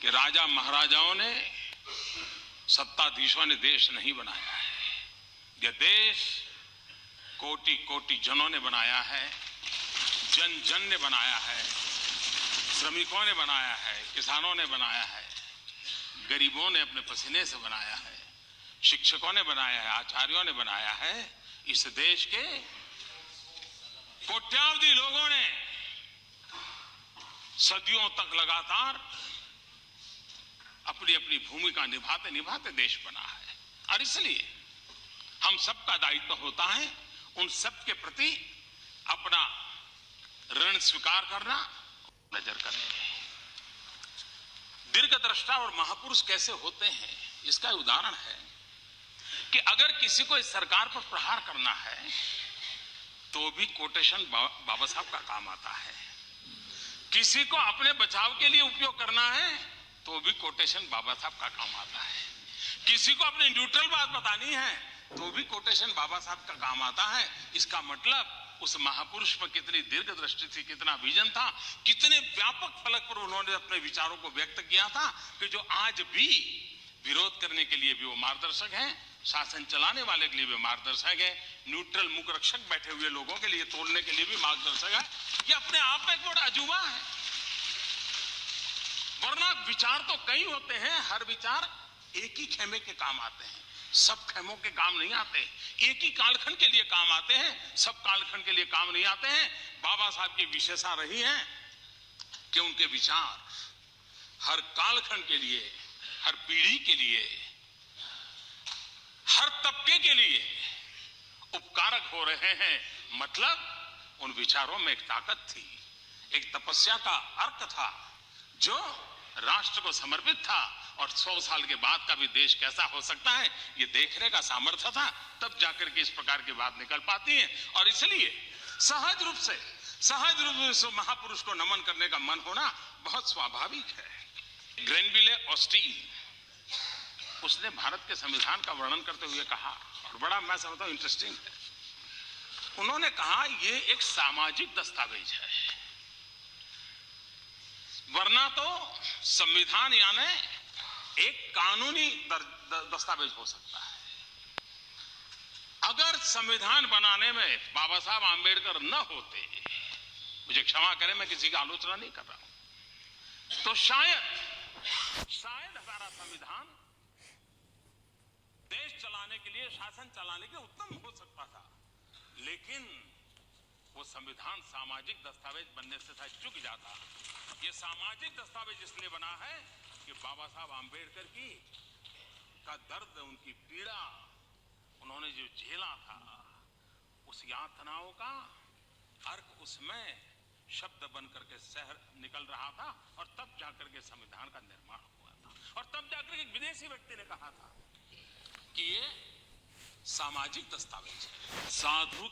कि राजा महाराजाओं ने, सत्ताधीशों ने देश नहीं बनाया है। यह देश कोटि कोटि जनों ने बनाया है, जन जन ने बनाया है, श्रमिकों ने बनाया है, किसानों ने बनाया है, गरीबों ने अपने पसीने से बनाया है, शिक्षकों ने बनाया है, आचार्यों ने बनाया है। इस देश के कोट्यावधि लोगों ने सदियों तक लगातार अपनी अपनी भूमिका निभाते निभाते देश बना है। और इसलिए हम सबका दायित्व होता है उन सब के प्रति अपना ऋण स्वीकार करना, नजर करना। दीर्घद्रष्टा और महापुरुष कैसे होते हैं, इसका उदाहरण है कि अगर किसी को इस सरकार पर प्रहार करना है तो भी कोटेशन बाबा साहब का काम आता है। किसी को अपने बचाव के लिए उपयोग करना है तो भी कोटेशन बाबा साहब का काम आता है। किसी को अपनी न्यूट्रल बात बतानी है तो भी कोटेशन बाबा साहब का काम आता है। इसका मतलब उस महापुरुष में कितनी दीर्घदृष्टि थी, कितना विजन था, कितने व्यापक फलक पर उन्होंने अपने विचारों को व्यक्त किया था कि जो आज भी विरोध करने के लिए भी वो मार्गदर्शक हैं, शासन चलाने वाले के लिए भी मार्गदर्शक है, न्यूट्रल मुख रक्षक बैठे हुए लोगों के लिए तोड़ने के लिए भी मार्गदर्शक है। ये अपने आप में एक बड़ा अजूबा है। वरना विचार तो कई होते हैं, हर विचार एक ही खेमे के काम आते हैं, सब खेमों के काम नहीं आते। एक ही कालखंड के लिए काम आते हैं, सब कालखंड के लिए काम नहीं आते हैं। बाबा साहब की विशेषता रही है कि उनके विचार हर कालखंड के लिए, हर पीढ़ी के लिए, हर तबके के लिए उपकारक हो रहे हैं। मतलब उन विचारों में एक ताकत थी, एक तपस्या का अर्थ था जो राष्ट्र को समर्पित था। और 100 साल के बाद का भी देश कैसा हो सकता है ये देखने का सामर्थ्य था, तब जाकर के इस प्रकार की बात निकल पाती है। और इसलिए सहज रूप से महापुरुष को नमन करने का मन होना बहुत स्वाभाविक है। ग्रेनविले ऑस्टीन, उसने भारत के संविधान का वर्णन करते हुए कहा, और बड़ा मैं समझता हूं इंटरेस्टिंग है, उन्होंने कहा ये एक सामाजिक दस्तावेज है। वरना तो संविधान यानी एक कानूनी दस्तावेज हो सकता है। अगर संविधान बनाने में बाबा साहब आंबेडकर न होते, मुझे क्षमा करें मैं किसी की आलोचना नहीं कर रहा हूं, तो शायद हमारा संविधान देश चलाने के लिए, शासन चलाने के लिए उत्तम हो सकता था। लेकिन वो संविधान सामाजिक दस्तावेज बनने से था चूक जाता। ये सामाजिक दस्तावेज इसलिए बना है कि बाबा साहब आंबेडकर का दर्द, उनकी पीड़ा, उन्होंने जो झेला था, उस यातनाओं का अर्क उसमें शब्द बन करके शहर निकल रहा था। और तब जाकर के संविधान का निर्माण हुआ था। और तब जाकर एक विदेशी व्यक्ति ने कहा था कि ये सामाजिक दस्तावेज है। साधु